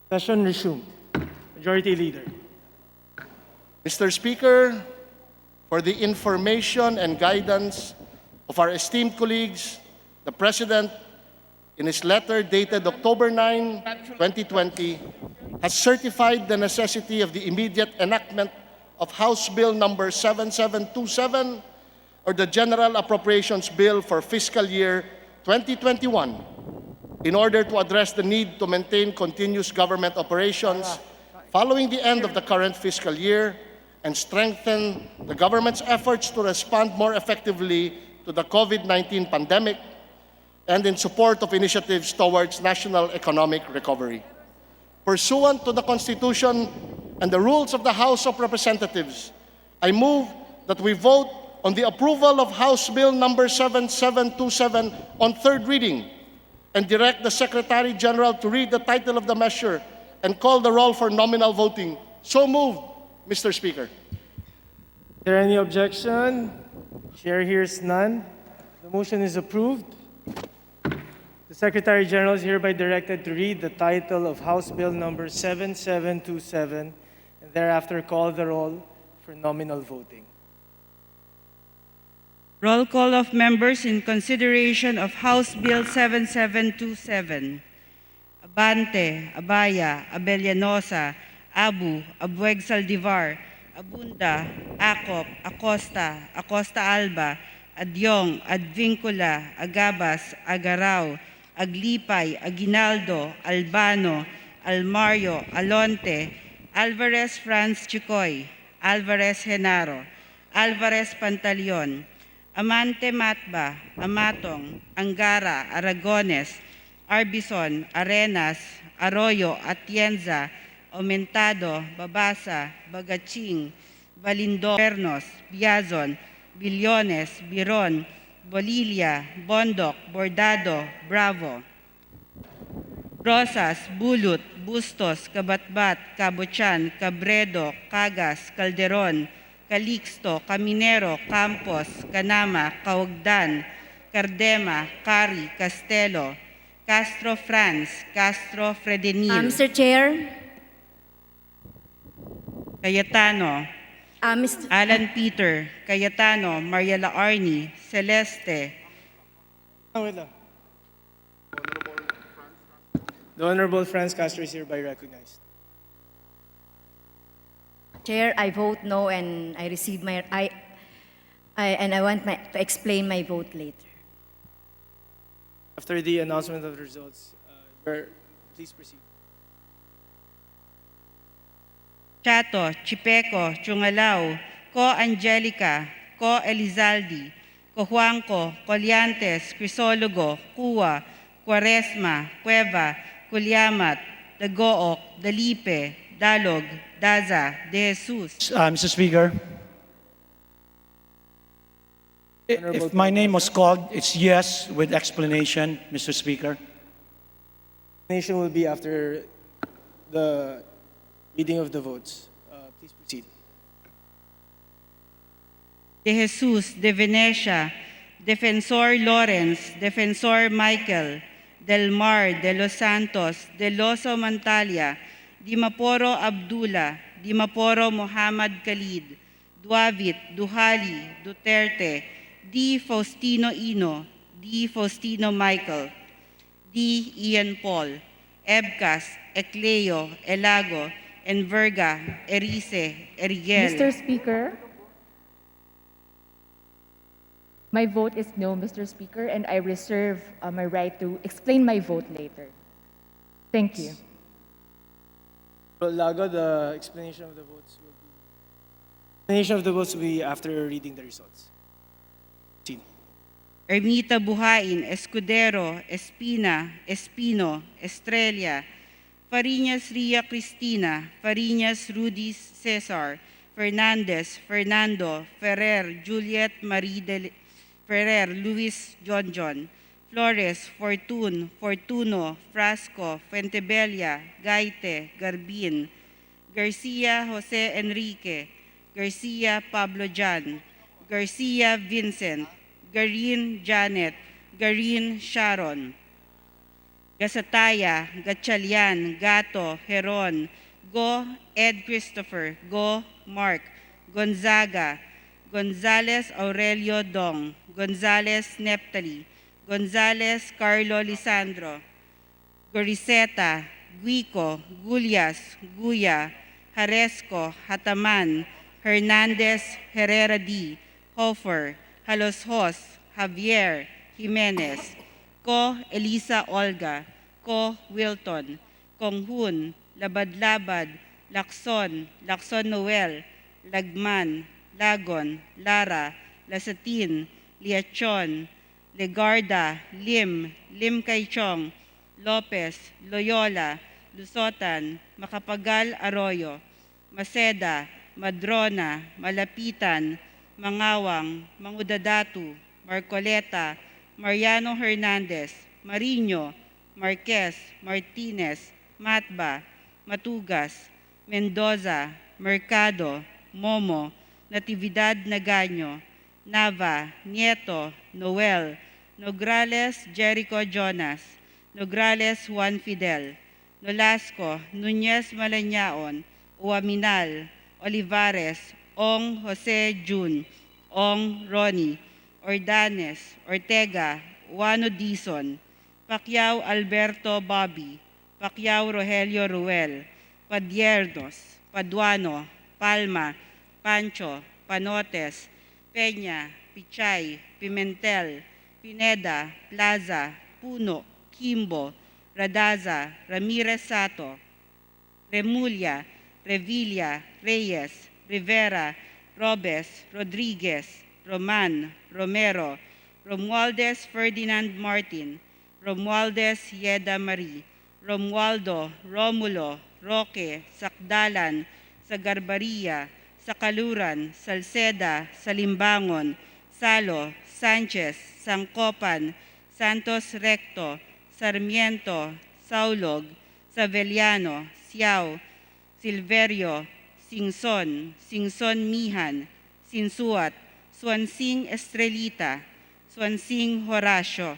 Session resumed. Majority Leader. Mr. Speaker, for the information and guidance of our esteemed colleagues, the President, in his letter dated October 9, 2020, has certified the necessity of the immediate enactment of House Bill number 7727, or the General Appropriations Bill for fiscal year 2021, in order to address the need to maintain continuous government operations following the end of the current fiscal year and strengthen the government's efforts to respond more effectively to the COVID-19 pandemic and in support of initiatives towards national economic recovery. Pursuant to the Constitution and the rules of the House of Representatives, I move that we vote on the approval of House Bill number 7727 on third reading and direct the Secretary General to read the title of the measure and call the roll for nominal voting. So moved, Mr. Speaker. Is there any objection? Chair hears none. The motion is approved. The Secretary General is hereby directed to read the title of House Bill number 7727 and thereafter call the roll for nominal voting. Roll call of members in consideration of House Bill 7727. Abante, Abaya, Abellanosa, Abu, Abueg Saldivar, Abunda, Acop, Acosta, Acosta Alba, Adyong, Advincula, Agabas, Agaraw, Aglipay, Aguinaldo, Albano, Almario, Alonte, Alvarez Franz Chicoy, Alvarez Genaro, Alvarez Pantaleon, Amante Matba, Amatong, Angara, Aragones, Arbison, Arenas, Arroyo, Atienza, Aumentado, Babasa, Bagaching, Valindor, Pernos, Biazon, Billones, Biron, Bolilia, Bondoc, Bordado, Bravo, Rosas, Bulut, Bustos, Kabatbat, Cabuchan, Cabredo, Cagas, Calderon, Calixto, Caminero, Campos, Canama, Caugdan, Cardema, Cari, Castelo, Castro Franz, Castro Fredenil, Mr. Chair, Cayetano, Mr. Alan Peter, Cayetano, Mariela Arni, Celeste, Wait lang. The Honorable Franz Castro is hereby recognized. Chair, I vote no, and I receive my I want to explain my vote later. After the announcement of the results, please proceed. Chato, Chipeco, Chungalao, Co Angelica, Co Elizaldi, Co Juanco, Coliantes, Crisologo, Cua, Quaresma, Cueva, Culiamat, Dagook, Dalipe, Dalog, Daza, De Jesus. Mr. Speaker, if my name was called, it's yes with explanation, Mr. Speaker. Explanation will be after the reading of the votes. Please proceed. De Jesus, De Venecia, Defensor Lawrence, Defensor Michael, Del Mar, De Los Santos, De Loso Mantalia, Dimaporo Abdullah, Dimaporo Muhammad Khalid, Duavit, Duhali, Duterte, D. Faustino Ino, D. Faustino Michael, D. Ian Paul, Ebcas, Ecleo, Elago, Enverga, Erice, Erigel. Mr. Speaker, my vote is no, Mr. Speaker, and I reserve my right to explain my vote later. Thank you. Lago, the explanation of the votes will be after reading the results. Proceed. Ermita Buhain, Escudero, Espina, Espino, Estrella, Fariñas Ria Cristina, Fariñas Rudy Cesar, Fernandez, Fernando, Ferrer, Juliet Marie de Ferrer, Luis John, Flores, Fortun, Fortuno, Frasco, Fuentebella, Gaite, Garbin, Garcia Jose Enrique, Garcia Pablo Jan, Garcia Vincent, Garin Janet, Garin Sharon, Gasataya, Gatchalian, Gato, Heron, Go, Ed Christopher, Go, Mark, Gonzaga, Gonzales Aurelio Dong, Gonzales Neptali, Gonzales Carlo Lisandro, Goriseta, Guico, Gulyas, Guya, Haresco, Hataman, Hernandez, Herrera D, Hofer, Haloshos, Javier, Jimenez, Ko Elisa Olga, Ko Wilton, Konghun, Labad-Labad, Lacson, Lacson Noel, Lagman, Lagon, Lara, Lasatin, Liachon, Legarda, Lim, Lim Kaichong, Lopez, Loyola, Lusotan, Macapagal Arroyo, Maceda, Madrona, Malapitan, Mangawang, Mangudadatu, Marcoleta, Mariano Hernandez, Mariño, Marquez, Martinez, Matba, Matugas, Mendoza, Mercado, Momo, Natividad Nagaño, Nava, Nieto, Noel, Nograles Jericho Jonas, Nograles Juan Fidel, Nolasco, Nunez Malañaon, Uaminal, Olivares, Ong Jose Jun, Ong Ronnie, Ordanes, Ortega, Juano Dizon, Pacquiao Alberto Bobby, Pacquiao Rogelio Ruel, Padiernos, Paduano, Palma, Pancho, Panotes, Peña, Pichay, Pimentel, Pineda, Plaza, Puno, Kimbo, Radaza, Ramirez Sato, Remulla, Revilla, Reyes, Rivera, Robes, Rodriguez, Roman, Romero, Romualdez Ferdinand Martin, Romualdez Yeda Marie, Romualdo, Romulo, Roque, Sakdalan, Sagarbaria, Sakaluran, Salceda, Salimbangon, Salo, Sanchez, Sangkopan, Santos Recto, Sarmiento, Saulog, Saveliano, Siao, Silverio, Singson, Singson Mihan, Sinsuat, Swansing Estrelita, Swansing Horacio,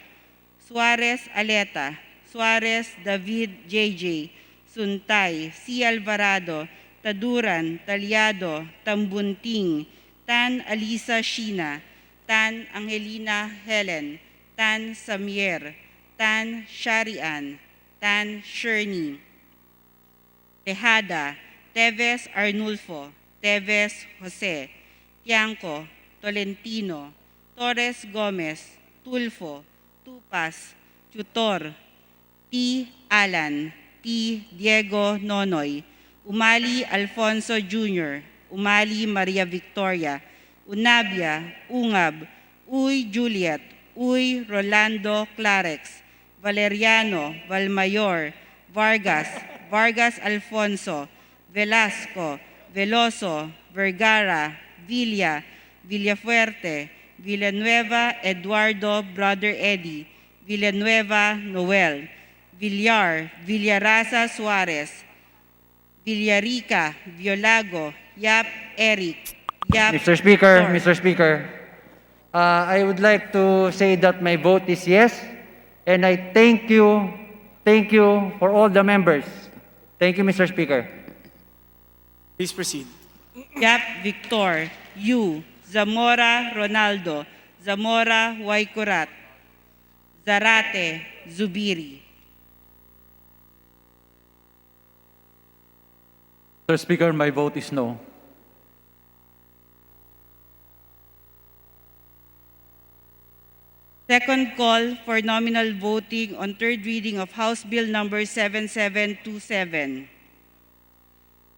Suarez Aleta, Suarez David JJ, Suntay, C. Alvarado, Taduran, Talyado, Tambunting, Tan Alisa Sheena, Tan Angelina Helen, Tan Samier, Tan Sharian, Tan Sherny, Tejada, Teves Arnulfo, Teves Jose, Tiangco, Tolentino, Torres Gomez, Tulfo, Tupas, Tutor, T. Alan, T. Diego Nonoy, Umali Alfonso Jr., Umali Maria Victoria, Unabia, Ungab, Uy Juliet, Uy Rolando Clarex, Valeriano, Valmayor, Vargas, Vargas Alfonso, Velasco, Veloso, Vergara, Villa, Villafuerte, Villanueva Eduardo Brother Eddie, Villanueva Noel, Villar, Villaraza Suarez, Villarica, Violago, Yap Eric, Yap Dor. Mr. Speaker, I would like to say that my vote is yes, and I thank you for all the members. Thank you, Mr. Speaker. Please proceed. Yap Victor, Yu, Zamora Ronaldo, Zamora Waikurat, Zarate Zubiri. Mr. Speaker, my vote is no. Second call for nominal voting on third reading of House Bill number 7727.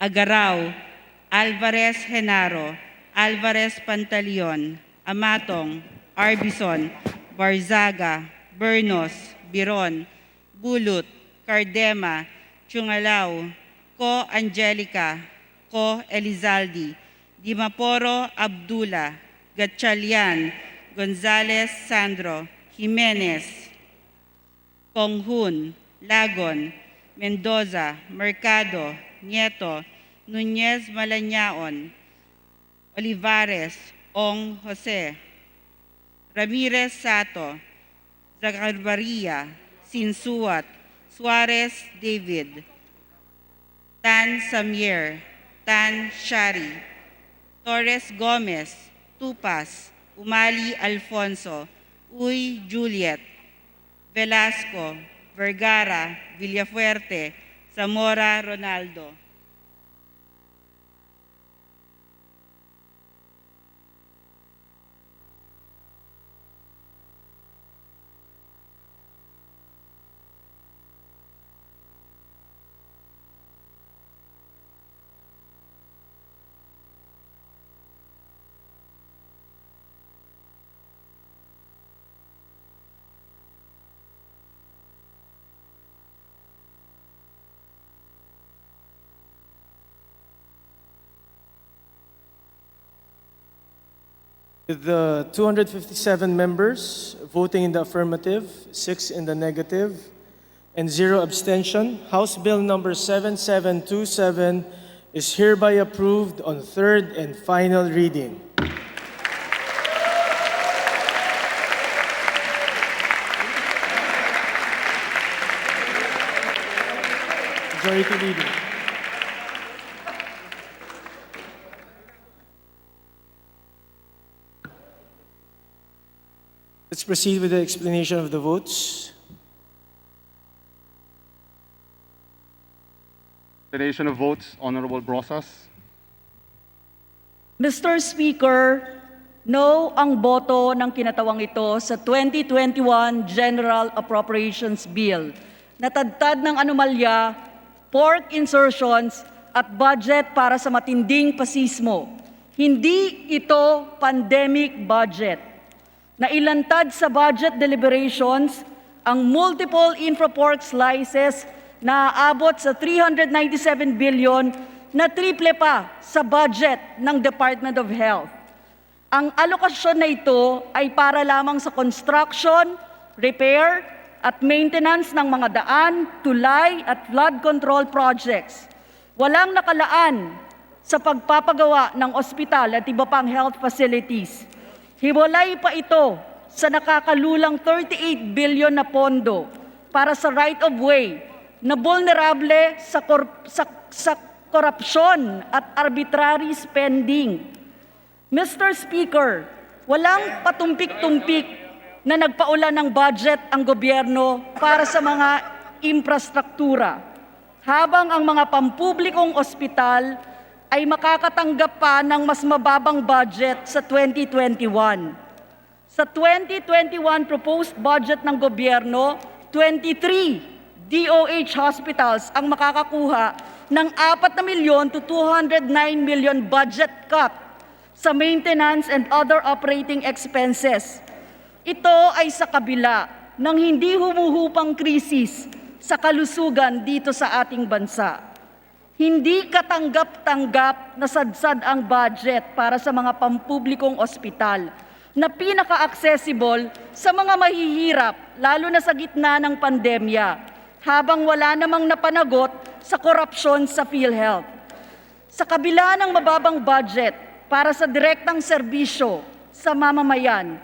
Agaraw, Alvarez Genaro, Alvarez Pantaleon, Amatong, Arbison, Barzaga, Bernos, Biron, Bulut, Cardema, Chungalaw, Ko Angelica, Ko Elizaldi, Dimaporo Abdullah, Gatchalian, Gonzales Sandro, Jimenez, Konghun, Lagon, Mendoza, Mercado, Nieto, Nunez Malañaon, Olivares, Ong Jose, Ramirez Sato, Zagarbaria, Sinsuat, Suarez David, Tan Samyer, Tan Shari, Torres Gomez, Tupas, Umali Alfonso, Uy Juliet, Velasco, Vergara, Villafuerte, Zamora Ronaldo. With the 257 members voting in the affirmative, 6 in the negative, and 0 abstention, House Bill number 7727 is hereby approved on third and final reading. Majority leader. Let's proceed with the explanation of the votes. Explanation of votes, Honorable Brosas. Mr. Speaker, no ang boto ng kinatawang ito sa 2021 General Appropriations Bill. Natadtad ng anomalya, pork insertions at budget para sa matinding pasismo. Hindi ito pandemic budget. Nailantad sa budget deliberations ang multiple infra-pork slices na aabot sa 397 billion na triple pa sa budget ng Department of Health. Ang alokasyon na ito ay para lamang sa construction, repair, at maintenance ng mga daan, tulay at flood control projects. Walang nakalaan sa pagpapagawa ng ospital at iba pang health facilities. Hiwalay pa ito sa nakakalulang 38 billion na pondo para sa right-of-way na vulnerable sa korupsyon at arbitrary spending. Mr. Speaker, walang patumpik-tumpik na nagpaulan ng budget ang gobyerno para sa mga infrastruktura, habang ang mga pampublikong ospital ay makakatanggap pa ng mas mababang budget sa 2021. Sa 2021 proposed budget ng gobyerno, 23 DOH hospitals ang makakakuha ng 4 milyon to 209 million budget cut sa maintenance and other operating expenses. Ito ay sa kabila ng hindi humuhupang krisis sa kalusugan dito sa ating bansa. Hindi katanggap-tanggap na sadsad ang budget para sa mga pampublikong ospital na pinaka-accessible sa mga mahihirap, lalo na sa gitna ng pandemya, habang wala namang napanagot sa korupsyon sa PhilHealth. Sa kabila ng mababang budget para sa direktang serbisyo sa mamamayan,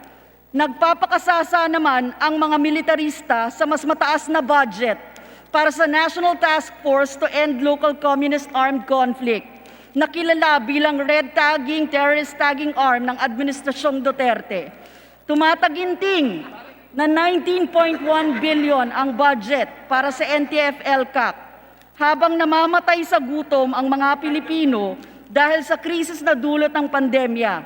nagpapakasasa naman ang mga militarista sa mas mataas na budget para sa National Task Force to End Local Communist Armed Conflict, na kilala bilang red tagging, terrorist tagging arm ng Administrasyong Duterte. Tumataginting na 19.1 billion ang budget para sa NTF-ELCAC, habang namamatay sa gutom ang mga Pilipino dahil sa krisis na dulot ng pandemya.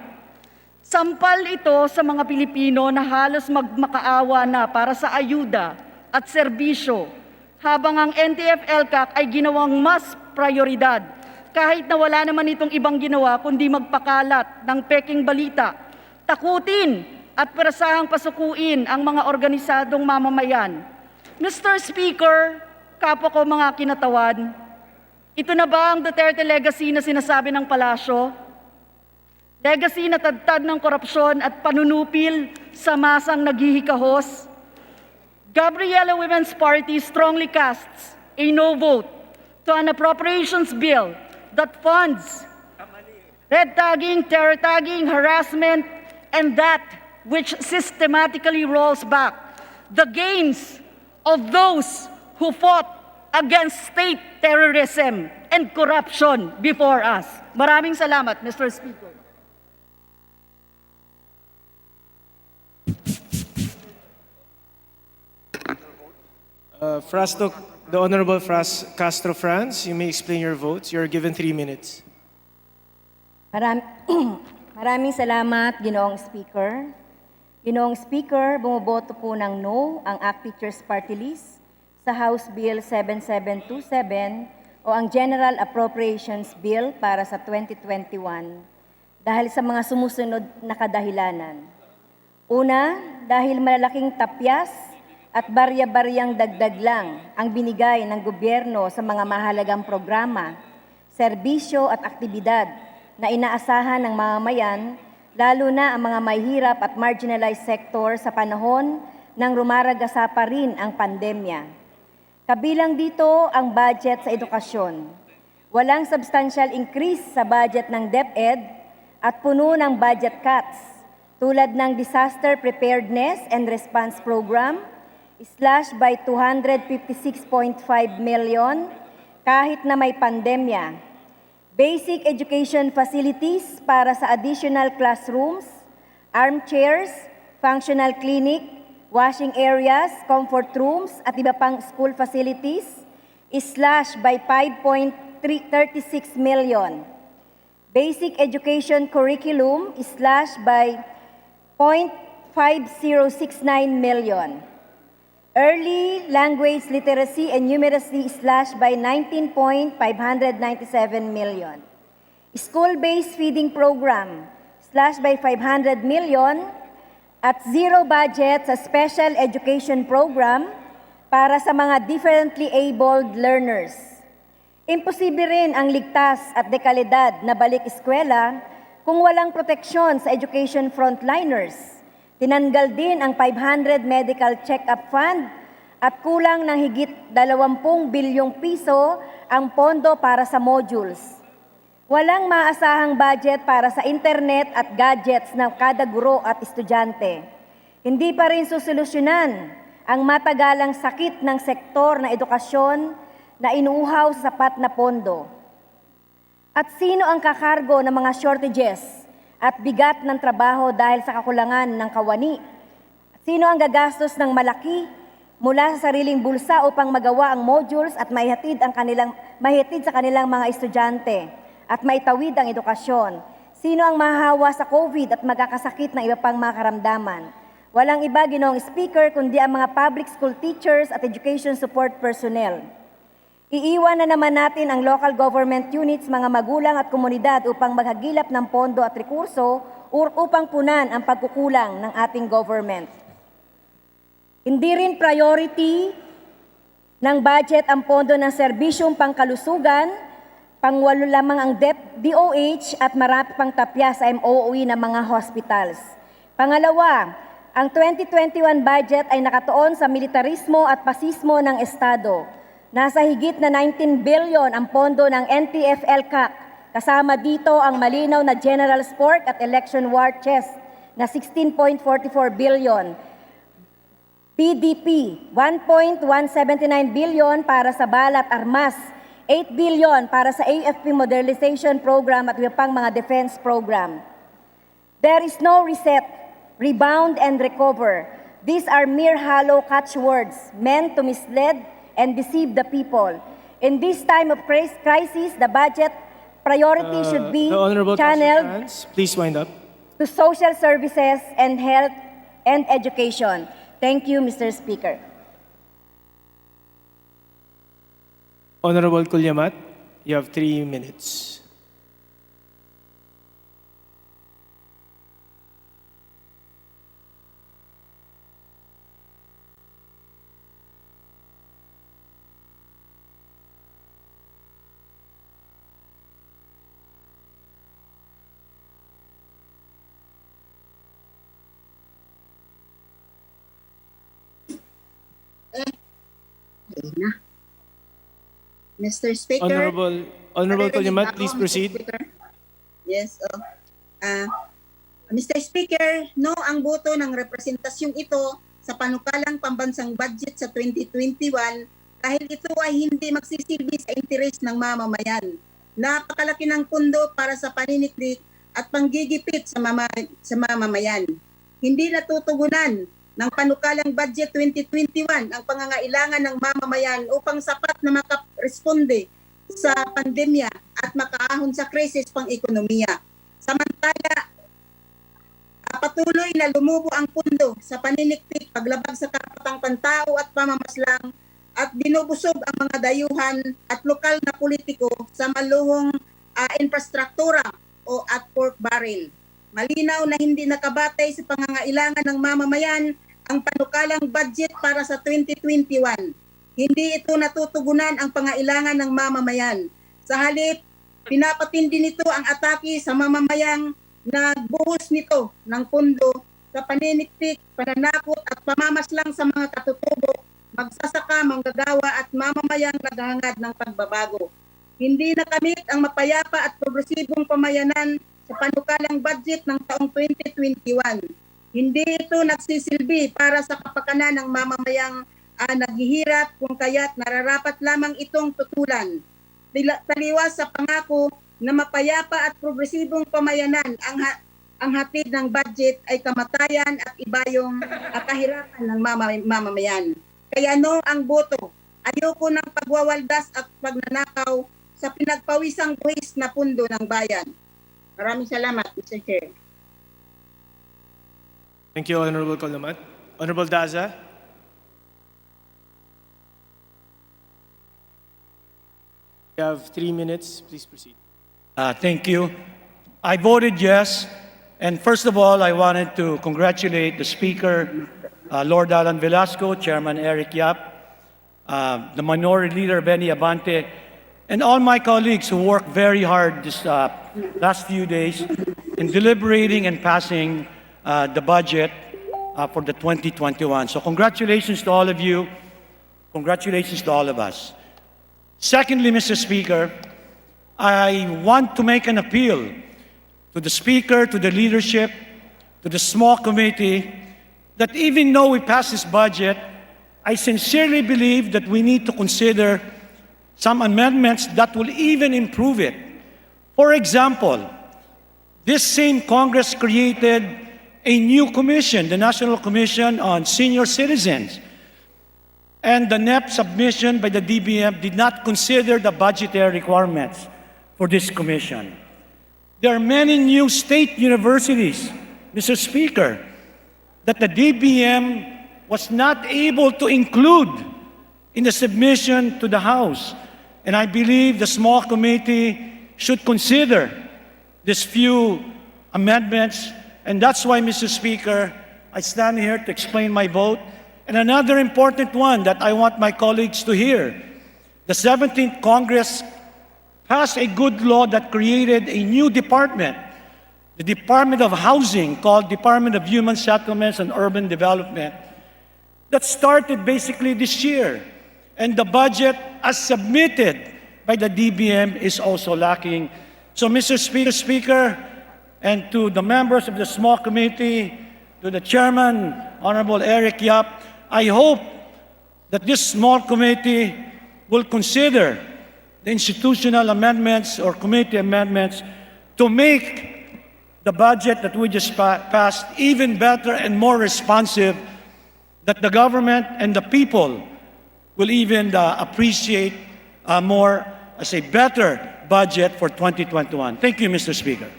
Sampal ito sa mga Pilipino na halos magmakaawa na para sa ayuda at serbisyo, habang ang NTF-ELCAC ay ginawang mas prioridad, kahit na wala naman itong ibang ginawa kundi magpakalat ng peking balita, takutin at perasahang pasukuin ang mga organisadong mamamayan. Mr. Speaker, kapwa ko mga kinatawan, ito na ba ang Duterte legacy na sinasabi ng palasyo? Legacy na tadtad ng korupsyon at panunupil sa masang naghihikahos? Gabriela Women's Party strongly casts a no vote to an appropriations bill that funds red tagging, terror tagging, harassment, and that which systematically rolls back the gains of those who fought against state terrorism and corruption before us. Maraming salamat, Mr. Speaker. The Honorable Castro Franz, you may explain your votes. You're given 3 minutes. Maraming salamat, Ginoong Speaker. Ginoong Speaker, bumoboto po ng no ang ACT Teachers Party List sa House Bill 7727 o ang General Appropriations Bill para sa 2021 dahil sa mga sumusunod na kadahilanan. Una, dahil malalaking tapyas at barya-baryang dagdag lang ang binigay ng gobyerno sa mga mahalagang programa, serbisyo at aktibidad na inaasahan ng mamamayan, lalo na ang mga mahihirap at marginalized sector sa panahon ng rumaragasa pa rin ang pandemya. Kabilang dito ang budget sa edukasyon. Walang substantial increase sa budget ng DepEd at puno ng budget cuts tulad ng Disaster Preparedness and Response Program, slash by 256.5 million kahit na may pandemya. Basic education facilities para sa additional classrooms, armchairs, functional clinic, washing areas, comfort rooms, at iba pang school facilities, slash by 5.36 million. Basic education curriculum, slash by 0.5069 million. Early language literacy and numeracy slashed by 19.597 million. School-based feeding program slashed by 500 million at zero budget sa special education program para sa mga differently abled learners. Imposible rin ang ligtas at dekalidad na balik eskwela kung walang proteksyon sa education frontliners. Tinanggal din ang 500 medical check-up fund at kulang ng higit 20 bilyong piso ang pondo para sa modules. Walang maasahang budget para sa internet at gadgets ng kada guro at estudyante. Hindi pa rin susolusyonan ang matagalang sakit ng sektor na edukasyon na inuuhaw sa sapat na pondo. At sino ang kakargo ng mga shortages at bigat ng trabaho dahil sa kakulangan ng kawani? Sino ang gagastos ng malaki mula sa sariling bulsa upang magawa ang modules at mahihatid sa kanilang mga estudyante at maitawid ang edukasyon? Sino ang mahahawa sa COVID at magkakasakit ng iba pang mga karamdaman? Walang iba, Ginoong Speaker, kundi ang mga public school teachers at education support personnel. Iiwan na naman natin ang local government units, mga magulang at komunidad upang maghagilap ng pondo at rekurso upang punan ang pagkukulang ng ating government. Hindi rin priority ng budget ang pondo ng serbisyong pangkalusugan, pangwalo lamang ang DOH at marami pang tapya sa MOE ng mga hospitals. Pangalawa, ang 2021 budget ay nakatuon sa militarismo at pasismo ng Estado. Nasa higit na 19 billion ang pondo ng NTF-LCAC. Kasama dito ang malinaw na general sport at election war chest na 16.44 billion. PDP, 1.179 billion para sa balat armas, 8 billion para sa AFP modernization program at iba pang mga defense program. There is no reset, rebound, and recover. These are mere hollow catchwords meant to mislead and deceive the people. In this time of crisis, the budget priority should be The Honorable channeled Franz, please wind up. to social services and health and education. Thank you, Mr. Speaker. Honorable Kulyamat, you have 3 minutes. Mr. Speaker. Honorable Naririnig Kulyamat, ako, please Mr. proceed. Speaker. Yes. Mr. Speaker, no ang boto ng representasyong ito sa panukalang pambansang budget sa 2021 dahil ito ay hindi magsisilbi sa interes ng mamamayan. Napakalaki ng pundo para sa paniniklik at panggigipit sa mamamayan. Hindi natutugunan ng panukalang budget 2021 ang pangangailangan ng mamamayan upang sapat na makaresponde sa pandemya at makaahon sa krisis pang-ekonomiya. Samantala, patuloy na lumubo ang pundo sa paniniktik, paglabag sa karapatang pantao at pamamaslang at binubusog ang mga dayuhan at lokal na politiko sa maluhong infrastruktura o at pork barrel. Malinaw na hindi nakabatay sa pangangailangan ng mamamayan ang panukalang budget para sa 2021. Hindi ito natutugunan ang pangailangan ng mamamayan. Sa halip, pinapatindi nito ang atake sa mamamayang nagbuhos nito ng pundo sa paniniktik, pananakot at pamamaslang sa mga katutubo, magsasaka, manggagawa at mamamayang naghahangad ng pagbabago. Hindi nakamit ang mapayapa at progresibong pamayanan sa panukalang budget ng taong 2021. Hindi ito nagsisilbi para sa kapakanan ng mamamayang naghihirap, kung kaya't nararapat lamang itong tutulan. Taliwas sa pangako na mapayapa at progresibong pamayanan ang hatid ng budget ay kamatayan at ibayong kahirapan ng mamamayan. Kaya no ang boto. Ayoko ng pagwawaldas at pagnanakaw sa pinagpawisang buwis na pundo ng bayan. Maraming salamat, Mr. Chair. Thank you, Honorable Colamat. Honorable Daza. You have 3 minutes. Please proceed. Thank you. I voted yes. And first of all, I wanted to congratulate the Speaker, Lord Alan Velasco, Chairman Eric Yap, the Minority Leader Benny Abante, and all my colleagues who worked very hard this last few days in deliberating and passing the budget for the 2021. So congratulations to all of you. Congratulations to all of us. Secondly, Mr. Speaker, I want to make an appeal to the Speaker, to the leadership, to the small committee, that even though we pass this budget, I sincerely believe that we need to consider some amendments that will even improve it. For example, this same Congress created a new commission, the National Commission on Senior Citizens. And the NEP submission by the DBM did not consider the budgetary requirements for this commission. There are many new state universities, Mr. Speaker, that the DBM was not able to include in the submission to the House. And I believe the small committee should consider these few amendments. And that's why, Mr. Speaker, I stand here to explain my vote. And another important one that I want my colleagues to hear, the 17th Congress passed a good law that created a new department, the Department of Housing, called Department of Human Settlements and Urban Development, that started basically this year. And the budget as submitted by the DBM is also lacking. So, Mr. Speaker, and to the members of the small committee, to the chairman, Honorable Eric Yap, I hope that this small committee will consider the institutional amendments or committee amendments to make the budget that we just passed even better and more responsive, that the government and the people will even appreciate more as a better budget for 2021. Thank you, Mr. Speaker.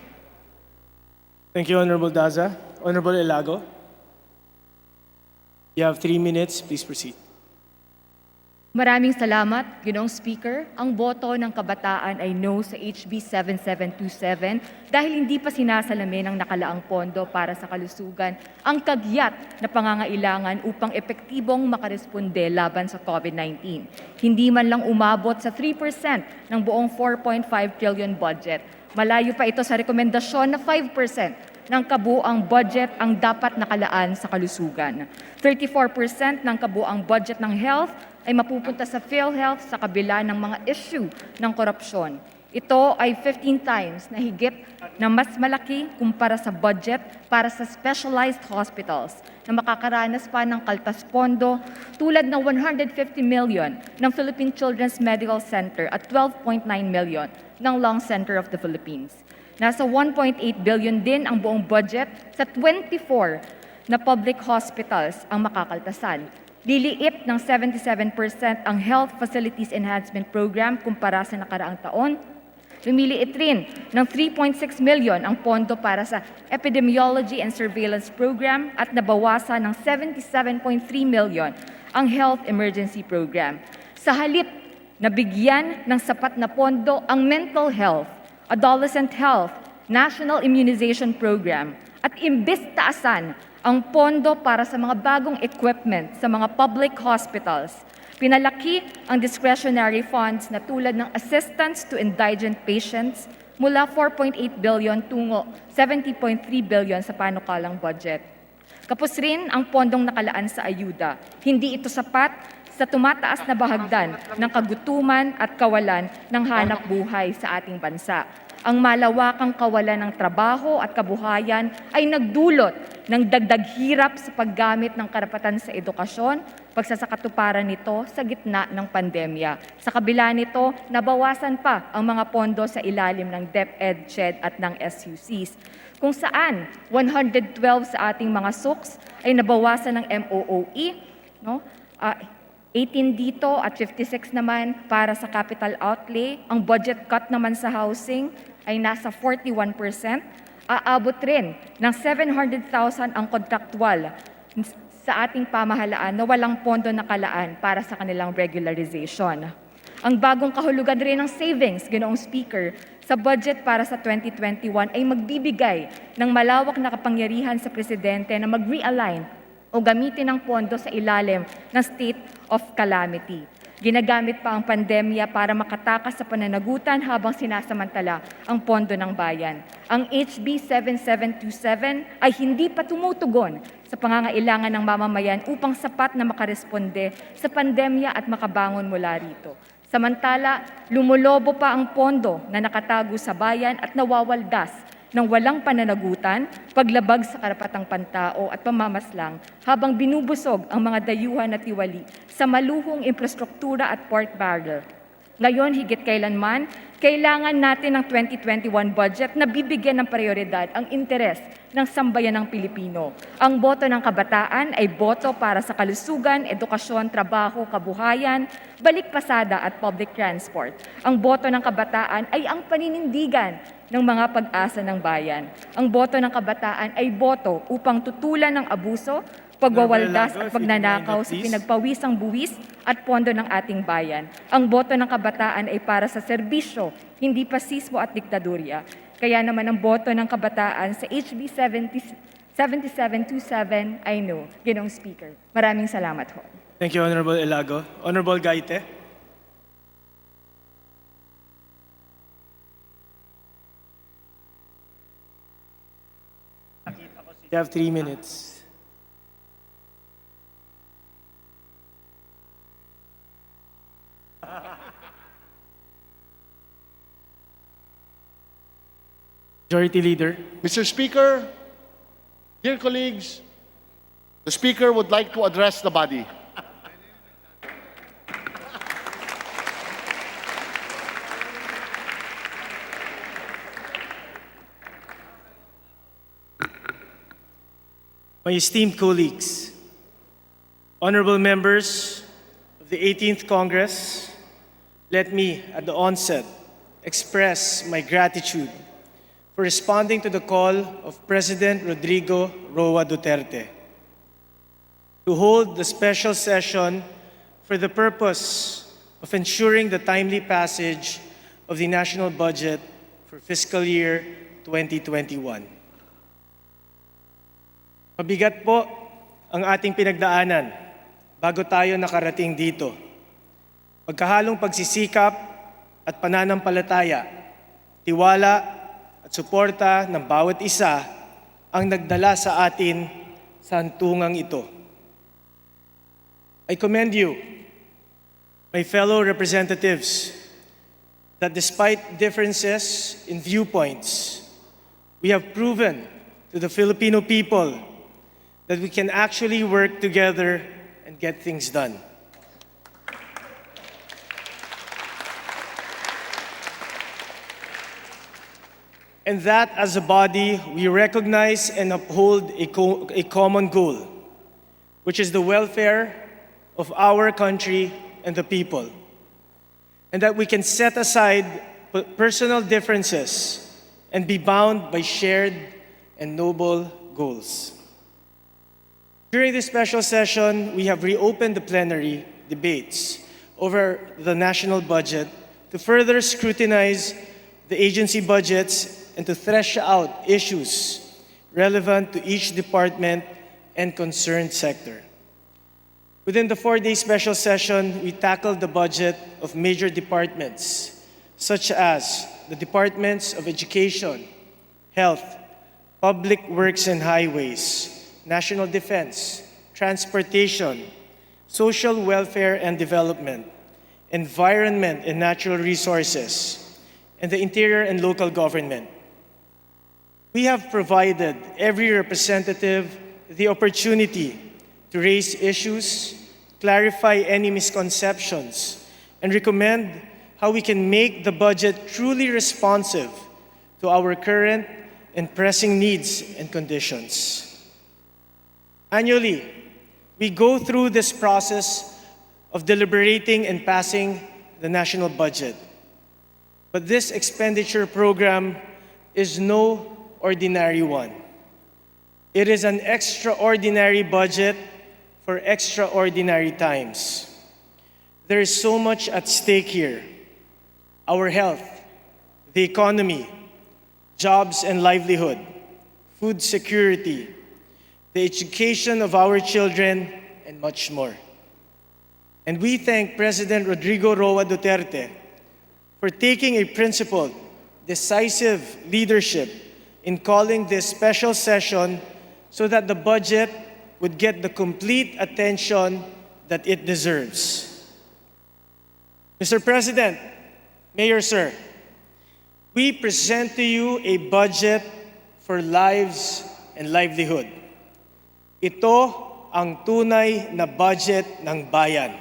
Thank you, Honorable Daza. Honorable Ilago. You have 3 minutes. Please proceed. Maraming salamat, Ginoong Speaker. Ang boto ng kabataan ay no sa HB 7727 dahil hindi pa sinasalamin ang nakalaang pondo para sa kalusugan ang kagyat na pangangailangan upang epektibong makaresponde laban sa COVID-19. Hindi man lang umabot sa 3% ng buong 4.5 trillion budget. Malayo pa ito sa rekomendasyon na 5% ng kabuuang budget ang dapat nakalaan sa kalusugan. 34% ng kabuuang budget ng health ay mapupunta sa PhilHealth sa kabila ng mga issue ng korupsyon. Ito ay 15 times na higit na mas malaki kumpara sa budget para sa specialized hospitals na makakaranas pa ng kaltas pondo tulad ng 150 million ng Philippine Children's Medical Center at 12.9 million ng Lung Center of the Philippines. Nasa 1.8 billion din ang buong budget sa 24 na public hospitals ang makakaltasan. Liliit ng 77% ang Health Facilities Enhancement Program kumpara sa nakaraang taon. Lumiliit rin ng 3.6 million ang pondo para sa Epidemiology and Surveillance Program at nabawasan ng 77.3 million ang Health Emergency Program. Sa halip na bigyan ng sapat na pondo ang mental health, adolescent health, National Immunization Program at imbes taasan ang pondo para sa mga bagong equipment sa mga public hospitals, pinalaki ang discretionary funds na tulad ng assistance to indigent patients mula 4.8 billion tungo 70.3 billion sa panukalang budget. Kapos rin ang pondong nakalaan sa ayuda. Hindi ito sapat sa tumataas na bahagdan ng kagutuman at kawalan ng hanap buhay sa ating bansa. Ang malawakang kawalan ng trabaho at kabuhayan ay nagdulot ng dagdag hirap sa paggamit ng karapatan sa edukasyon, pagsasakatuparan nito sa gitna ng pandemya. Sa kabila nito, nabawasan pa ang mga pondo sa ilalim ng DepEd, CHED at ng SUCs, kung saan 112 sa ating mga SUCs ay nabawasan ng MOOE, 18 dito at 56 naman para sa capital outlay. Ang budget cut naman sa housing ay nasa 41%. Aabot rin ng 700,000 ang kontraktual sa ating pamahalaan na walang pondo nakalaan para sa kanilang regularization. Ang bagong kahulugan rin ng savings, Ginoong Speaker, sa budget para sa 2021 ay magbibigay ng malawak na kapangyarihan sa Presidente na mag-realign o gamitin ang pondo sa ilalim ng state of calamity. Ginagamit pa ang pandemya para makatakas sa pananagutan habang sinasamantala ang pondo ng bayan. Ang HB 7727 ay hindi pa tumutugon sa pangangailangan ng mamamayan upang sapat na makaresponde sa pandemya at makabangon mula rito. Samantala, lumulobo pa ang pondo na nakatago sa bayan at nawawaldas ng walang pananagutan, paglabag sa karapatang pantao at pamamaslang habang binubusog ang mga dayuhan at tiwali sa maluhong infrastruktura at pork barrel. Ngayon, higit kailanman, kailangan natin ng 2021 budget na bibigyan ng prioridad ang interes ng sambayan ng Pilipino. Ang boto ng kabataan ay boto para sa kalusugan, edukasyon, trabaho, kabuhayan, balikpasada at public transport. Ang boto ng kabataan ay ang paninindigan ng mga pag-asa ng bayan. Ang boto ng kabataan ay boto upang tutulan ng abuso, pagwawaldas at pagnanakaw sa pinagpawisang buwis at pondo ng ating bayan. Ang boto ng kabataan ay para sa serbisyo, hindi pasismo at diktadurya. Kaya naman ang boto ng kabataan sa HB 7727 ay no, Ginoong Speaker. Maraming salamat ho. Thank you, Honorable Elago. Honorable Gaite. You have 3 minutes. Majority Leader. Mr. Speaker, dear colleagues, the Speaker would like to address the body. My esteemed colleagues, honorable members of the 18th Congress, let me, at the onset, express my gratitude for responding to the call of President Rodrigo Roa Duterte to hold the special session for the purpose of ensuring the timely passage of the national budget for fiscal year 2021. Mabigat po ang ating pinagdaanan bago tayo nakarating dito. Magkahalong pagsisikap at pananampalataya, tiwala at suporta ng bawat isa ang nagdala sa atin sa hantungang ito. I commend you, my fellow representatives, that despite differences in viewpoints, we have proven to the Filipino people that we can actually work together and get things done. And that, as a body, we recognize and uphold a common goal, which is the welfare of our country and the people. And that we can set aside personal differences and be bound by shared and noble goals. During this special session, we have reopened the plenary debates over the national budget to further scrutinize the agency budgets and to thresh out issues relevant to each department and concerned sector. Within the 4-day special session, we tackled the budget of major departments, such as the Departments of Education, Health, Public Works and Highways, National Defense, Transportation, Social Welfare and Development, Environment and Natural Resources, and the Interior and Local Government. We have provided every representative the opportunity to raise issues, clarify any misconceptions, and recommend how we can make the budget truly responsive to our current and pressing needs and conditions. Annually, we go through this process of deliberating and passing the national budget. But this expenditure program is no ordinary one. It is an extraordinary budget for extraordinary times. There is so much at stake here: our health, the economy, jobs and livelihood, food security, the education of our children, and much more. And we thank President Rodrigo Roa Duterte for taking a principled, decisive leadership in calling this special session so that the budget would get the complete attention that it deserves. Mr. President, Mayor Sir, we present to you a budget for lives and livelihood. Ito ang tunay na budget ng bayan.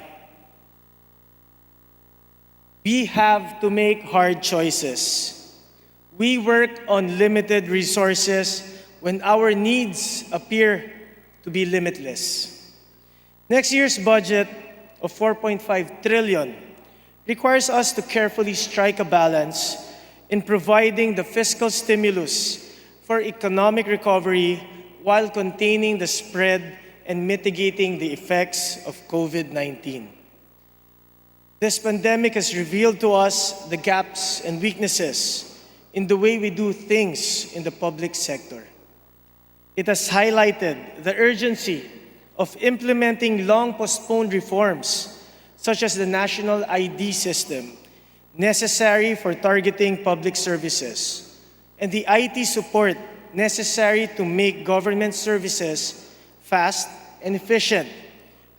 We have to make hard choices. We work on limited resources when our needs appear to be limitless. Next year's budget of 4.5 trillion requires us to carefully strike a balance in providing the fiscal stimulus for economic recovery while containing the spread and mitigating the effects of COVID-19. This pandemic has revealed to us the gaps and weaknesses in the way we do things in the public sector. It has highlighted the urgency of implementing long-postponed reforms, such as the national ID system, necessary for targeting public services, and the IT support necessary to make government services fast and efficient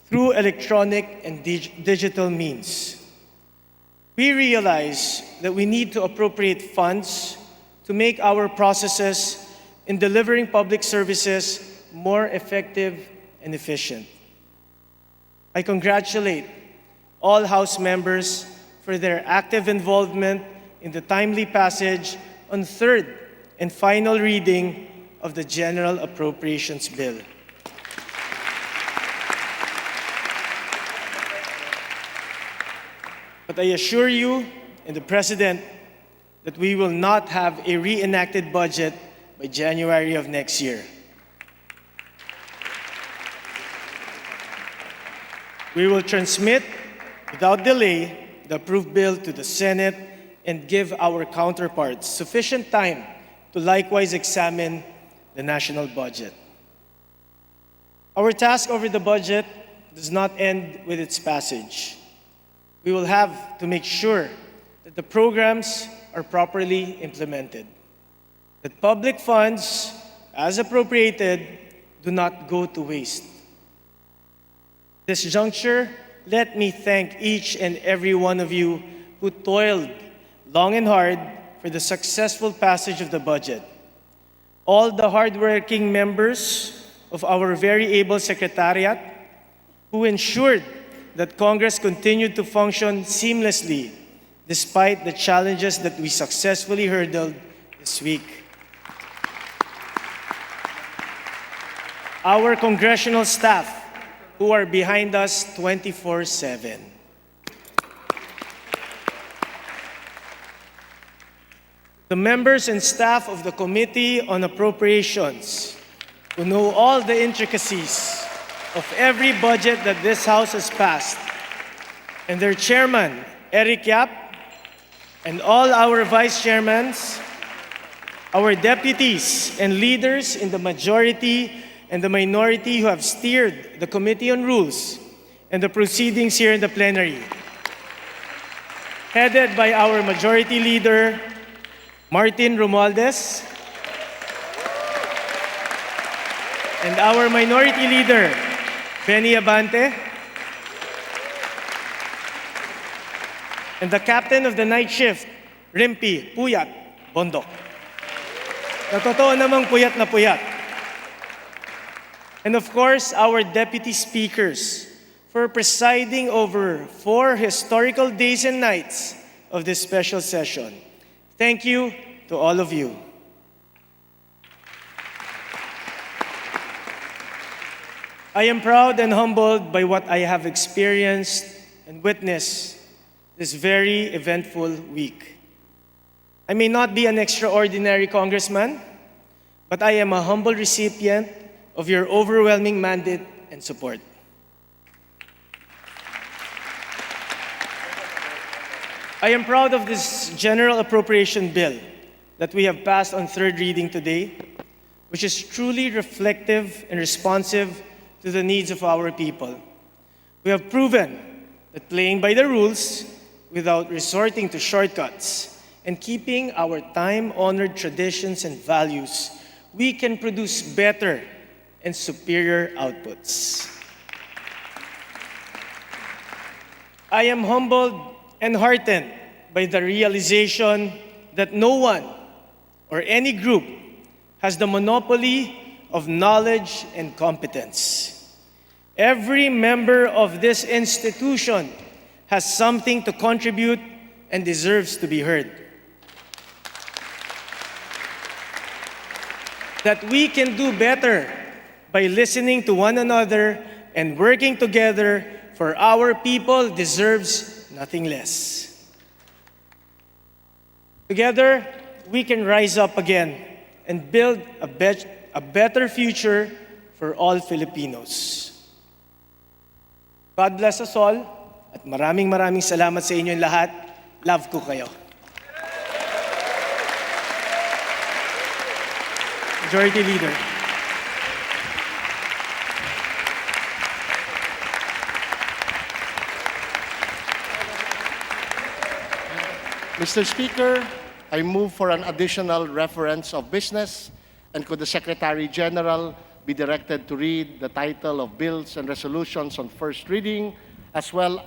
through electronic and digital means. We realize that we need to appropriate funds to make our processes in delivering public services more effective and efficient. I congratulate all House members for their active involvement in the timely passage on third and final reading of the General Appropriations Bill. But I assure you and the President that we will not have a reenacted budget by January of next year. We will transmit without delay the approved bill to the Senate and give our counterparts sufficient time to likewise examine the national budget. Our task over the budget does not end with its passage. We will have to make sure that the programs are properly implemented, that public funds, as appropriated, do not go to waste. This juncture, let me thank each and every one of you who toiled long and hard for the successful passage of the budget. All the hardworking members of our very able Secretariat who ensured that Congress continued to function seamlessly despite the challenges that we successfully hurdled this week. Our congressional staff who are behind us 24/7. The members and staff of the Committee on Appropriations who know all the intricacies of every budget that this House has passed, and their chairman, Eric Yap, and all our vice chairmen, our deputies and leaders in the majority and the minority who have steered the Committee on Rules and the proceedings here in the plenary, headed by our Majority Leader, Martin Romualdez, and our Minority Leader, Benny Abante, and the Captain of the Night Shift, Rimpi Puyat Bondok. Na totoo namang puyat na puyat. And of course, our Deputy Speakers for presiding over 4 historical days and nights of this special session. Thank you to all of you. I am proud and humbled by what I have experienced and witnessed this very eventful week. I may not be an extraordinary congressman, but I am a humble recipient of your overwhelming mandate and support. I am proud of this general appropriation bill that we have passed on third reading today, which is truly reflective and responsive to the needs of our people. We have proven that playing by the rules without resorting to shortcuts and keeping our time-honored traditions and values, we can produce better and superior outputs. I am humbled and heartened by the realization that no one or any group has the monopoly of knowledge and competence. Every member of this institution has something to contribute and deserves to be heard. That we can do better by listening to one another and working together for our people deserves nothing less. Together, we can rise up again and build a better future for all Filipinos. God bless us all at maraming salamat sa inyong lahat. Love ko kayo. Majority Leader. Mr. Speaker, I move for an additional reference of business, and could the Secretary General be directed to read the title of bills and resolutions on first reading, as well